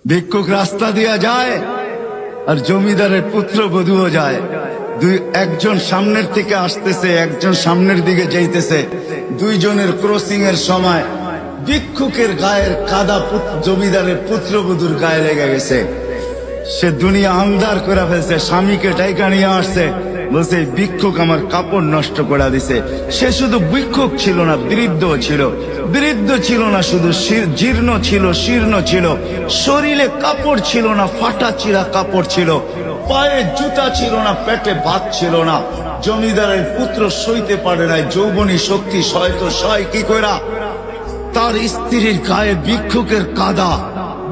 ভিক্ষুক রাস্তা দিয়া যায় আর জমিদারের পুত্রবধূও যায়। একজন সামনের থেকে আসতেছে, একজন সামনের দিকে যাইতেছে। দুইজনের ক্রসিং এর সময় ভিক্ষুকের গায়ের কাদা জমিদারের পুত্রবধূর গায়ে লেগে গেছে। সে দুনিয়া আন্ধার করে ফেলছে, স্বামীকে টাইকা নিয়ে আসছে, বলছে ভিক্ষুক আমার কাপড় নষ্ট করে দিছে। সে শুধু ভিক্ষুক ছিল না, বৃদ্ধ ছিল। বৃদ্ধ ছিল না শুধু, জীর্ণ ছিল, শীর্ণ ছিল। শরীরে কাপড় ছিল না, ফাটা চিরা কাপড় ছিল। পায়ে জুতা ছিল না, পেটে ভাত ছিল না। জমিদারের পুত্র সইতে পারে নাই, যৌবনী শক্তি সয়তো সয় কি কইরা তার স্ত্রীর গায়ে ভিক্ষুকের কাদা।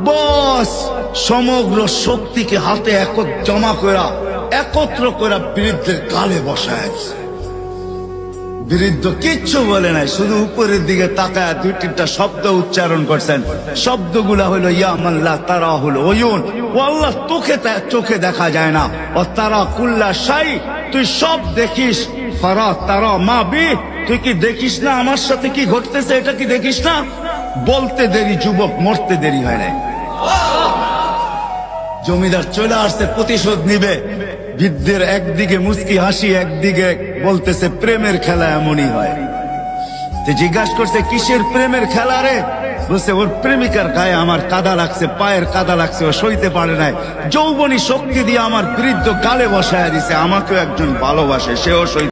বস সমগ্র শক্তিকে হাতে জমা করা, একত্র করা বৃদ্ধের গালে বসায়। বৃদ্ধ কিচ্ছু বলে নাই, শুধু উপরের দিকে তাকায় দুই তিনটা শব্দ উচ্চারণ করছেন। শব্দগুলা হলো ইয়া মাল্লা তারা হলো ওয়ুন, ও আল্লাহ চোখে দেখা যায় না। ও তারা কুল্লা শাই, তুই সব দেখিস। ফারা তারা মা বি, তুই কি দেখিস না আমার সাথে কি ঘটতেছে? এটা কি দেখিস না? বলতে দেরি যুবক, মরতে দেরি হয় না। জমিদার চলে আসছে, প্রতিশোধ নিবে। বৃদ্ধের একদিকে মুস্কি হাসি, একদিকে বলতেছে প্রেমের খেলা এমনই হয়। জিজ্ঞাসা করছে কিসের প্রেমের খেলা রে? বলছে ওর প্রেমিকার গায়ে আমার কাদা লাগছে, পায়ের কাদা লাগছে, ও সইতে পারে নাই। যৌবনী শক্তি দিয়ে আমার বৃদ্ধ গালে বসায় দিছে। আমাকেও একজন ভালোবাসে, সেও সইতে